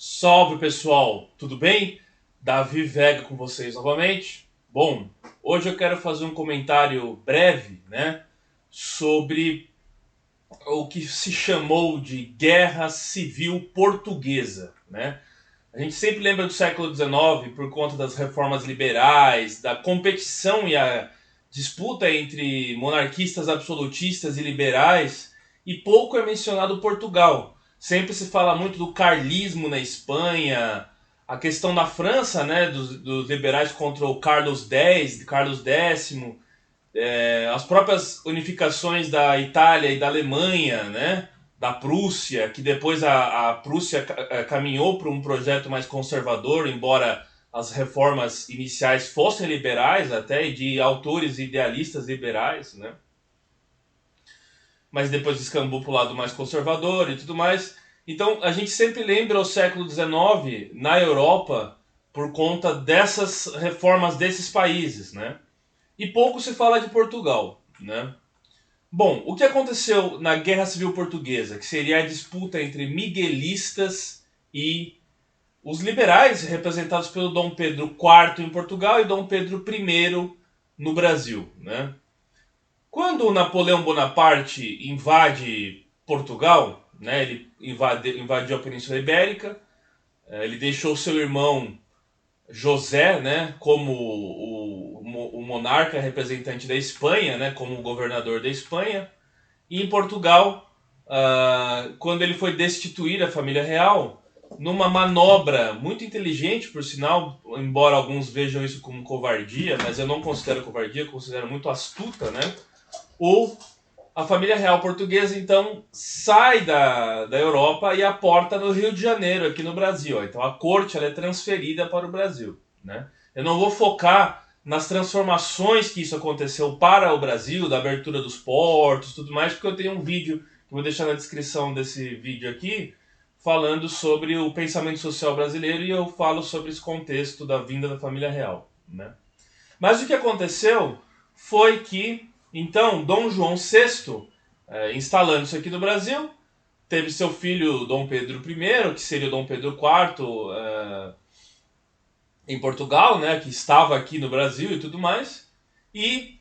Salve pessoal, tudo bem? Davi Vega com vocês novamente. Bom, hoje eu quero fazer um comentário breve, né, sobre o que se chamou de Guerra Civil Portuguesa, né? A gente sempre lembra do século XIX por conta das reformas liberais, da competição e a disputa entre monarquistas absolutistas e liberais, e pouco é mencionado Portugal. Sempre se fala muito do carlismo na Espanha, a questão da França, né, dos liberais contra o Carlos X, as próprias unificações da Itália e da Alemanha, né? Da Prússia, que depois a Prússia caminhou para um projeto mais conservador, embora as reformas iniciais fossem liberais até, e de autores idealistas liberais, né? Mas depois descambou para o lado mais conservador e tudo mais. Então a gente sempre lembra o século XIX na Europa por conta dessas reformas desses países, né? E pouco se fala de Portugal, né? Bom, o que aconteceu na Guerra Civil Portuguesa, que seria a disputa entre miguelistas e os liberais, representados pelo Dom Pedro IV em Portugal e Dom Pedro I no Brasil, né? Quando Napoleão Bonaparte invade Portugal, né, ele invadiu a Península Ibérica, ele deixou seu irmão José, né, como o monarca representante da Espanha, né, como o governador da Espanha. E em Portugal, quando ele foi destituir a família real, numa manobra muito inteligente, por sinal, embora alguns vejam isso como covardia, mas eu não considero covardia, eu considero muito astuta, né? Ou a família real portuguesa, então, sai da Europa e aporta no Rio de Janeiro, aqui no Brasil. Então a corte ela é transferida para o Brasil, né? Eu não vou focar nas transformações que isso aconteceu para o Brasil, da abertura dos portos, tudo mais, porque eu tenho um vídeo que eu vou deixar na descrição desse vídeo aqui, falando sobre o pensamento social brasileiro, e eu falo sobre esse contexto da vinda da família real, né? Mas o que aconteceu foi que, então, Dom João VI, instalando-se aqui no Brasil, teve seu filho Dom Pedro I, que seria o Dom Pedro IV, em Portugal, né, que estava aqui no Brasil e tudo mais. E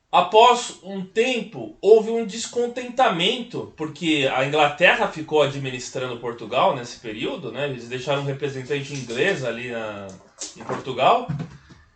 após um tempo, houve um descontentamento, porque a Inglaterra ficou administrando Portugal nesse período, né? Eles deixaram um representante inglês ali em Portugal,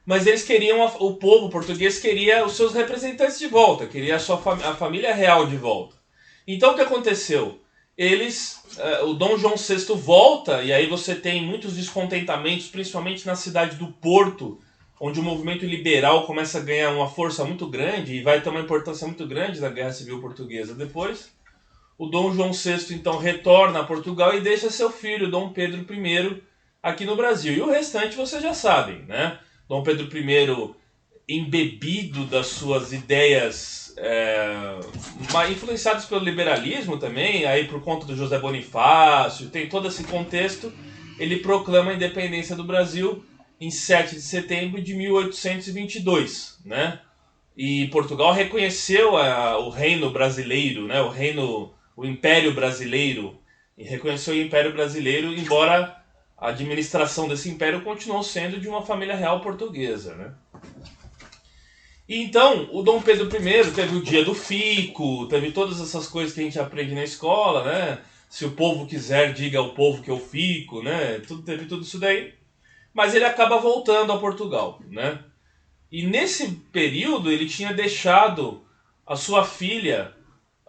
mas eles queriam, o povo português queria os seus representantes de volta, queria a família real de volta. Então o que aconteceu? O Dom João VI volta, e aí você tem muitos descontentamentos, principalmente na cidade do Porto, onde o movimento liberal começa a ganhar uma força muito grande e vai ter uma importância muito grande na Guerra Civil Portuguesa depois. O Dom João VI então retorna a Portugal e deixa seu filho, Dom Pedro I, aqui no Brasil. E o restante vocês já sabem, né? Dom Pedro I, embebido das suas ideias, influenciadas pelo liberalismo também, aí por conta do José Bonifácio, tem todo esse contexto, ele proclama a independência do Brasil em 7 de setembro de 1822, né? E Portugal reconheceu o reino brasileiro, né? O Império Brasileiro, e reconheceu o Império Brasileiro, embora a administração desse império continuou sendo de uma família real portuguesa, né? E então, o Dom Pedro I teve o dia do fico, teve todas essas coisas que a gente aprende na escola, né? Se o povo quiser, diga ao povo que eu fico, né? Teve tudo isso daí. Mas ele acaba voltando a Portugal, né? E nesse período ele tinha deixado a sua filha,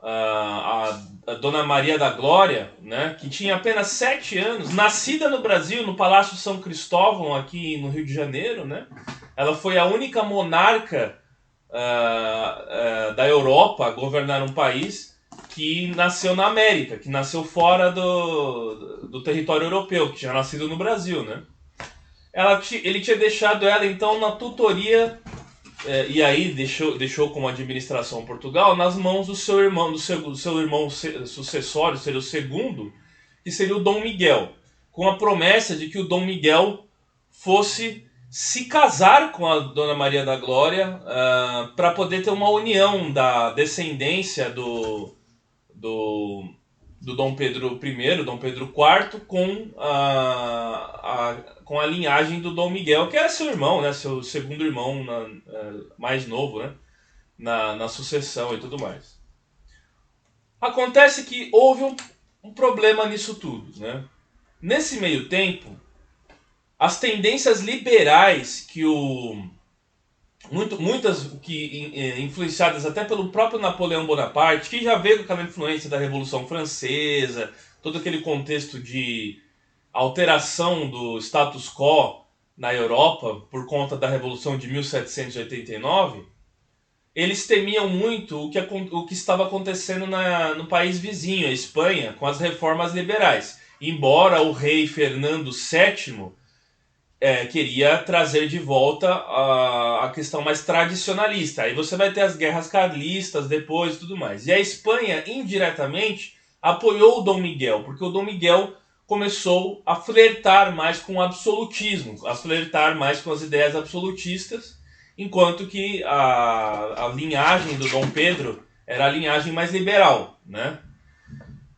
a Dona Maria da Glória, né, que tinha apenas 7 anos, nascida no Brasil, no Palácio São Cristóvão, aqui no Rio de Janeiro. Né? Ela foi a única monarca da Europa a governar um país que nasceu na América, que nasceu fora do território europeu, que tinha nascido no Brasil. Né? Ele tinha deixado ela, então, na tutoria, e aí deixou como administração Portugal nas mãos do seu irmão, do seu irmão sucessório, seria o segundo, que seria o Dom Miguel, com a promessa de que o Dom Miguel fosse se casar com a Dona Maria da Glória, para poder ter uma união da descendência do do Dom Pedro I, Dom Pedro IV, com a linhagem do Dom Miguel, que era seu irmão, né, seu segundo irmão mais novo, né, na sucessão e tudo mais. Acontece que houve um problema nisso tudo, né? Nesse meio tempo, as tendências liberais muitas influenciadas até pelo próprio Napoleão Bonaparte, que já veio com aquela influência da Revolução Francesa, todo aquele contexto de alteração do status quo na Europa por conta da Revolução de 1789, eles temiam muito o que estava acontecendo no país vizinho, a Espanha, com as reformas liberais. Embora o rei Fernando VII queria trazer de volta a questão mais tradicionalista. Aí você vai ter as guerras carlistas depois e tudo mais. E a Espanha, indiretamente, apoiou o Dom Miguel, porque o Dom Miguel começou a flertar mais com o absolutismo, a flertar mais com as ideias absolutistas, enquanto que a linhagem do Dom Pedro era a linhagem mais liberal, né?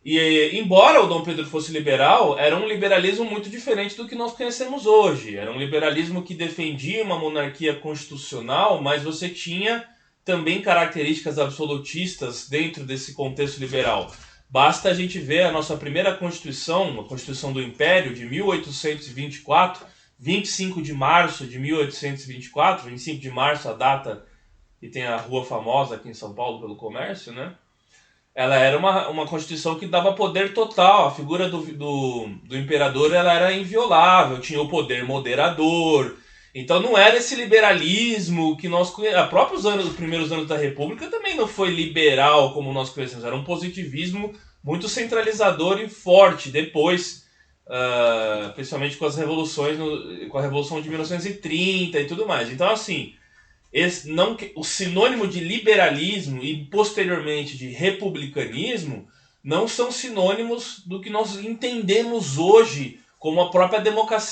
E embora o Dom Pedro fosse liberal, era um liberalismo muito diferente do que nós conhecemos hoje. Era um liberalismo que defendia uma monarquia constitucional, mas você tinha também características absolutistas dentro desse contexto liberal. Basta a gente ver a nossa primeira Constituição, a Constituição do Império, de 1824, 25 de março de 1824, 25 de março a data que tem a rua famosa aqui em São Paulo pelo comércio, né? Ela era uma Constituição que dava poder total. A figura do imperador ela era inviolável, tinha o poder moderador. Então não era esse liberalismo que nós conhecemos. Os primeiros anos da República também não foi liberal como nós conhecemos. Era um positivismo muito centralizador e forte depois, principalmente com as revoluções, com a Revolução de 1930 e tudo mais. Então assim, o sinônimo de liberalismo e posteriormente de republicanismo não são sinônimos do que nós entendemos hoje como a própria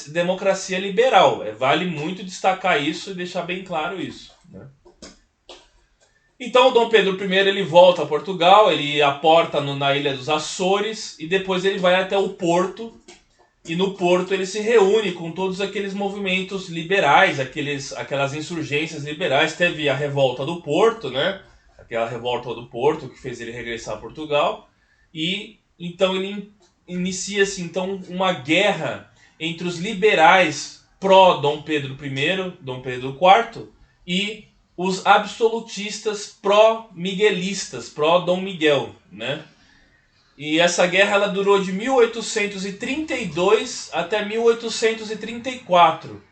democracia liberal. Vale muito destacar isso e deixar bem claro isso, né? Então o Dom Pedro I ele volta a Portugal, ele aporta na Ilha dos Açores e depois ele vai até o Porto. E no Porto ele se reúne com todos aqueles movimentos liberais, aquelas insurgências liberais. Teve a revolta do Porto, né? Aquela revolta do Porto que fez ele regressar a Portugal. E então ele inicia-se então uma guerra entre os liberais pró-Dom Pedro I, Dom Pedro IV, e os absolutistas pró-miguelistas, pró-Dom Miguel, né? E essa guerra ela durou de 1832 até 1834.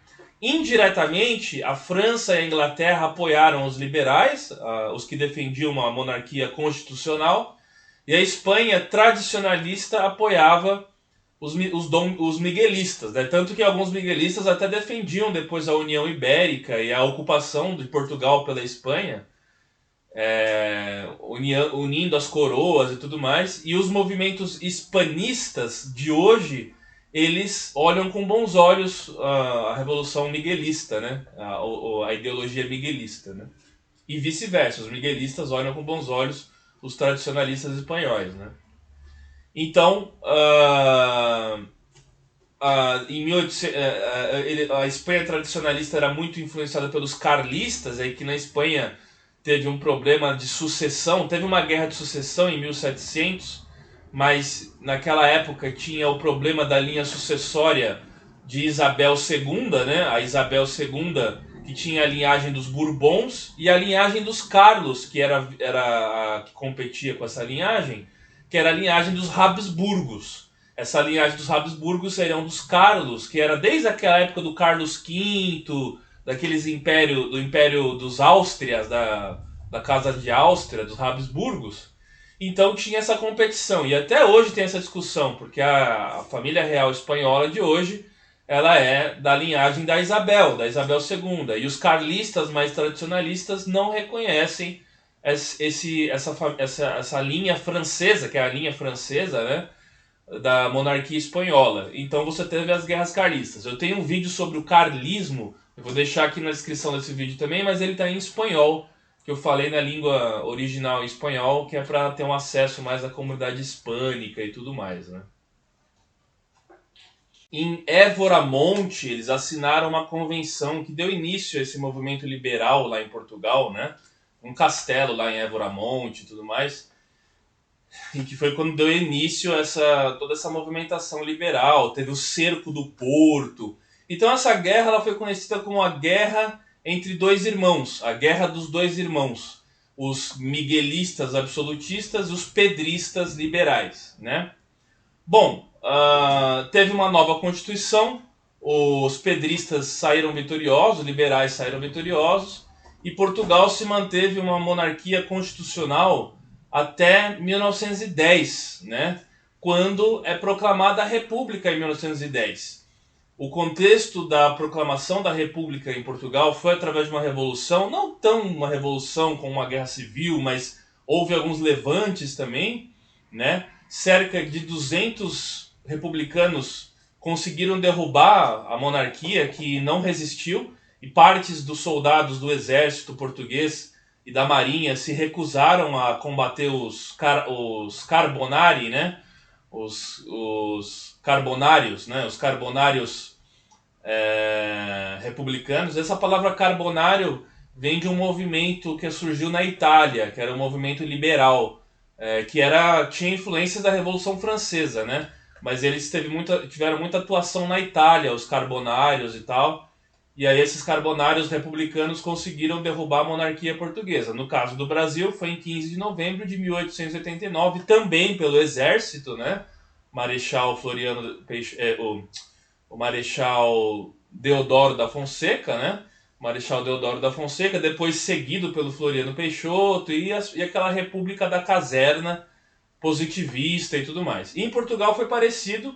Indiretamente, a França e a Inglaterra apoiaram os liberais, os que defendiam uma monarquia constitucional, e a Espanha tradicionalista apoiava os miguelistas, né? Tanto que alguns miguelistas até defendiam depois a União Ibérica e a ocupação de Portugal pela Espanha, unindo as coroas e tudo mais. E os movimentos hispanistas de hoje, eles olham com bons olhos a Revolução Miguelista, né? A ideologia miguelista, né? E vice-versa, os miguelistas olham com bons olhos os tradicionalistas espanhóis, né? Então, a Espanha tradicionalista era muito influenciada pelos carlistas, aí que na Espanha teve um problema de sucessão, teve uma guerra de sucessão em 1700, mas naquela época tinha o problema da linha sucessória de Isabel II, né? A Isabel II, que tinha a linhagem dos Bourbons, e a linhagem dos Carlos, que era a que competia com essa linhagem, que era a linhagem dos Habsburgos. Essa linhagem dos Habsburgos seriam dos Carlos, que era desde aquela época do Carlos V, do Império dos Áustrias, da Casa de Áustria, dos Habsburgos. Então tinha essa competição, e até hoje tem essa discussão, porque a família real espanhola de hoje, ela é da linhagem da Isabel II, e os carlistas mais tradicionalistas não reconhecem essa linha francesa, que é a linha francesa, né, da monarquia espanhola. Então você teve as guerras carlistas. Eu tenho um vídeo sobre o carlismo, eu vou deixar aqui na descrição desse vídeo também, mas ele está em espanhol, que eu falei na língua original em espanhol, que é para ter um acesso mais à comunidade hispânica e tudo mais, né? Em Évora Monte, eles assinaram uma convenção que deu início a esse movimento liberal lá em Portugal, né? Um castelo lá em Évora Monte e tudo mais, e que foi quando deu início a toda essa movimentação liberal. Teve o cerco do Porto. Então essa guerra ela foi conhecida como a Guerra entre Dois Irmãos, a Guerra dos Dois Irmãos, os miguelistas absolutistas e os pedristas liberais, né? Bom, teve uma nova Constituição, os pedristas saíram vitoriosos, os liberais saíram vitoriosos, e Portugal se manteve uma monarquia constitucional até 1910, né? Quando é proclamada a República em 1910. O contexto da proclamação da República em Portugal foi através de uma revolução, não tão uma revolução como uma guerra civil, mas houve alguns levantes também, né? Cerca de 200 republicanos conseguiram derrubar a monarquia, que não resistiu, e partes dos soldados do exército português e da marinha se recusaram a combater os Carbonari, né? Os carbonários, né? Os carbonários republicanos. Essa palavra carbonário vem de um movimento que surgiu na Itália, que era um movimento liberal, que tinha influências da Revolução Francesa, né? Mas eles tiveram muita atuação na Itália, os carbonários e tal. E aí esses carbonários republicanos conseguiram derrubar a monarquia portuguesa. No caso do Brasil, foi em 15 de novembro de 1889, também pelo exército, né? Marechal Floriano o Marechal Deodoro da Fonseca, né? Marechal Deodoro da Fonseca, depois seguido pelo Floriano Peixoto e aquela República da Caserna positivista e tudo mais. E em Portugal foi parecido,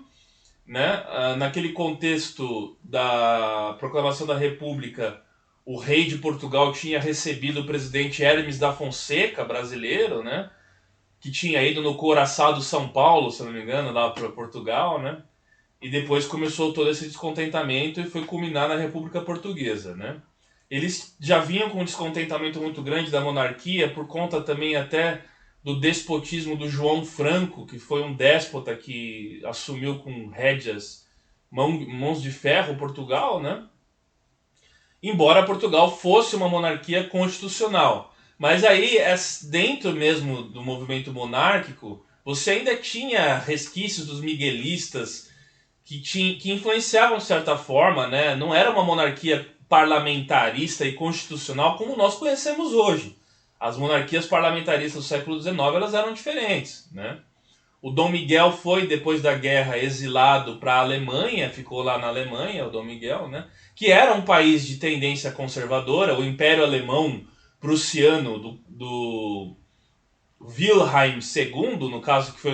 né? Naquele contexto da proclamação da República, o rei de Portugal tinha recebido o presidente Hermes da Fonseca, brasileiro, né? Que tinha ido no Couraçao do São Paulo, se não me engano, lá para Portugal, né? E depois começou todo esse descontentamento e foi culminar na República Portuguesa, né? Eles já vinham com um descontentamento muito grande da monarquia por conta também até do despotismo do João Franco, que foi um déspota que assumiu com rédeas, mãos de ferro Portugal, né? Embora Portugal fosse uma monarquia constitucional. Mas aí, dentro mesmo do movimento monárquico, você ainda tinha resquícios dos miguelistas que influenciavam de certa forma, né? Não era uma monarquia parlamentarista e constitucional como nós conhecemos hoje. As monarquias parlamentaristas do século XIX elas eram diferentes, né? O Dom Miguel foi, depois da guerra, exilado para a Alemanha, ficou lá na Alemanha, o Dom Miguel, né? Que era um país de tendência conservadora, o Império Alemão Prussiano do Wilhelm II, no caso que foi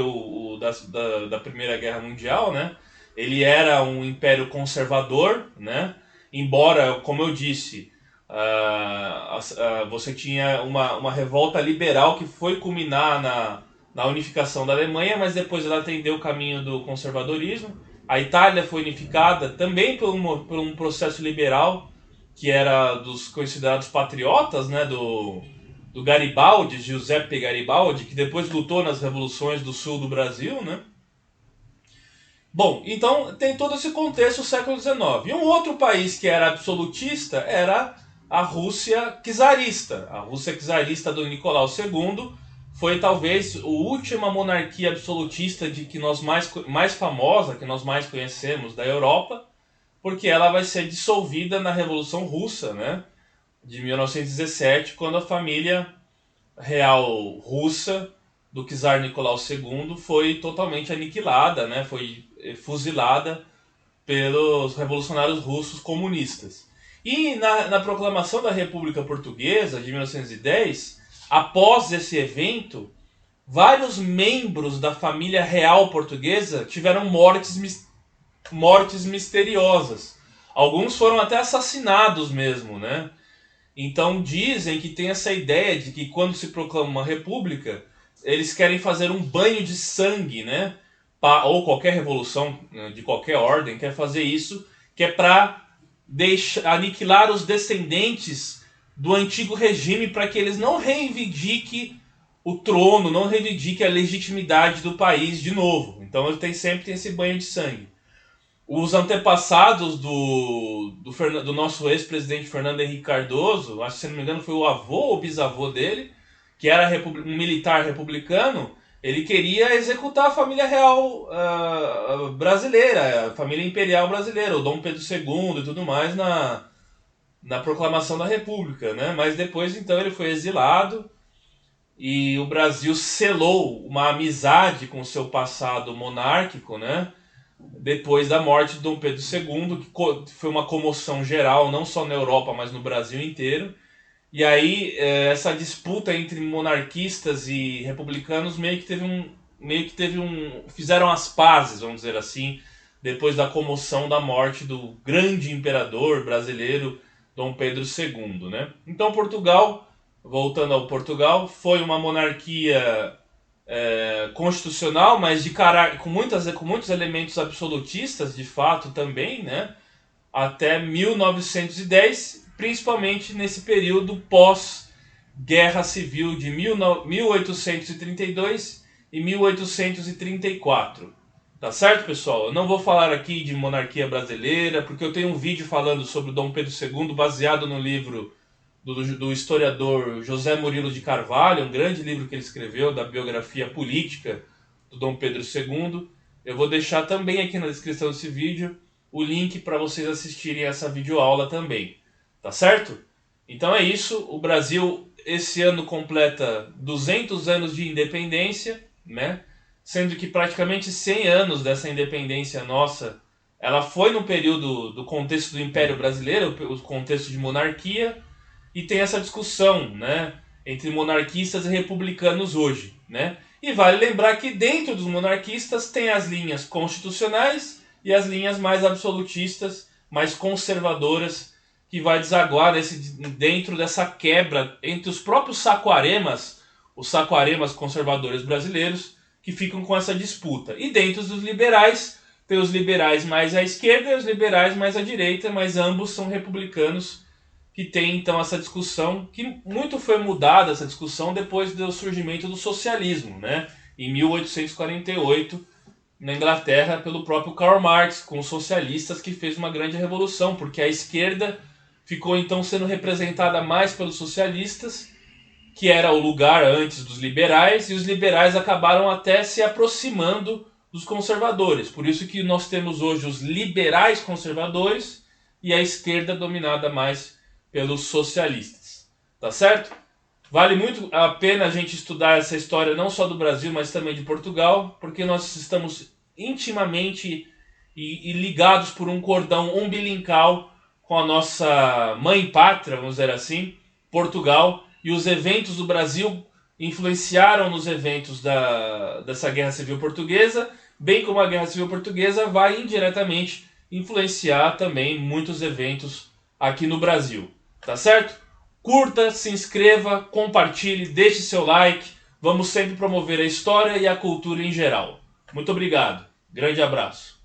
da Primeira Guerra Mundial, né? Ele era um império conservador, né? Embora, como eu disse, você tinha uma revolta liberal que foi culminar na unificação da Alemanha, mas depois ela atendeu o caminho do conservadorismo. A Itália foi unificada também por um processo liberal, que era dos considerados patriotas, né? Do Garibaldi, Giuseppe Garibaldi, que depois lutou nas revoluções do sul do Brasil, né? Bom, então tem todo esse contexto do século XIX. E um outro país que era absolutista era a Rússia czarista. A Rússia czarista do Nicolau II foi talvez a última monarquia absolutista que nós mais famosa, que nós mais conhecemos da Europa, porque ela vai ser dissolvida na Revolução Russa, né? De 1917, quando a família real russa do czar Nicolau II foi totalmente aniquilada, né? Foi fuzilada pelos revolucionários russos comunistas. E na proclamação da República Portuguesa de 1910, após esse evento, vários membros da família real portuguesa tiveram mortes misteriosas. Alguns foram até assassinados mesmo, né? Então dizem que tem essa ideia de que quando se proclama uma república, eles querem fazer um banho de sangue, né? Ou qualquer revolução de qualquer ordem quer fazer isso, que é para aniquilar os descendentes do antigo regime para que eles não reivindiquem o trono, não reivindiquem a legitimidade do país de novo. Então ele sempre tem esse banho de sangue. Os antepassados do nosso ex-presidente Fernando Henrique Cardoso, acho que se não me engano foi o avô ou bisavô dele, que era um militar republicano, ele queria executar a família real brasileira, a família imperial brasileira, o Dom Pedro II e tudo mais na proclamação da República, né? Mas depois então ele foi exilado e o Brasil selou uma amizade com o seu passado monárquico, né? Depois da morte de Dom Pedro II, que foi uma comoção geral, não só na Europa, mas no Brasil inteiro. E aí, essa disputa entre monarquistas e republicanos fizeram as pazes, vamos dizer assim, depois da comoção da morte do grande imperador brasileiro Dom Pedro II, né? Então Portugal, voltando ao Portugal, foi uma monarquia constitucional, mas com muitos elementos absolutistas, de fato, também, né? Até 1910, principalmente nesse período pós-Guerra Civil de 1832 e 1834. Tá certo, pessoal? Eu não vou falar aqui de monarquia brasileira, porque eu tenho um vídeo falando sobre o Dom Pedro II, baseado no livro do historiador José Murilo de Carvalho, um grande livro que ele escreveu, da biografia política do Dom Pedro II. Eu vou deixar também aqui na descrição desse vídeo o link para vocês assistirem essa videoaula também, tá certo? Então é isso, o Brasil esse ano completa 200 anos de independência, né? Sendo que praticamente 100 anos dessa independência nossa, ela foi no período do contexto do Império Brasileiro, o contexto de monarquia, e tem essa discussão, né, entre monarquistas e republicanos hoje, né? E vale lembrar que dentro dos monarquistas tem as linhas constitucionais e as linhas mais absolutistas, mais conservadoras, que vai desaguar dentro dessa quebra entre os próprios saquaremas, os saquaremas conservadores brasileiros, que ficam com essa disputa. E dentro dos liberais, tem os liberais mais à esquerda e os liberais mais à direita, mas ambos são republicanos, que tem então essa discussão, que muito foi mudada essa discussão depois do surgimento do socialismo, né? Em 1848, na Inglaterra, pelo próprio Karl Marx, com os socialistas, que fez uma grande revolução, porque a esquerda ficou então sendo representada mais pelos socialistas, que era o lugar antes dos liberais, e os liberais acabaram até se aproximando dos conservadores. Por isso que nós temos hoje os liberais conservadores e a esquerda dominada mais pelos socialistas. Tá certo? Vale muito a pena a gente estudar essa história não só do Brasil, mas também de Portugal, porque nós estamos intimamente e ligados por um cordão umbilical com a nossa mãe pátria, vamos dizer assim, Portugal, e os eventos do Brasil influenciaram nos eventos dessa Guerra Civil Portuguesa, bem como a Guerra Civil Portuguesa vai indiretamente influenciar também muitos eventos aqui no Brasil. Tá certo? Curta, se inscreva, compartilhe, deixe seu like. Vamos sempre promover a história e a cultura em geral. Muito obrigado. Grande abraço.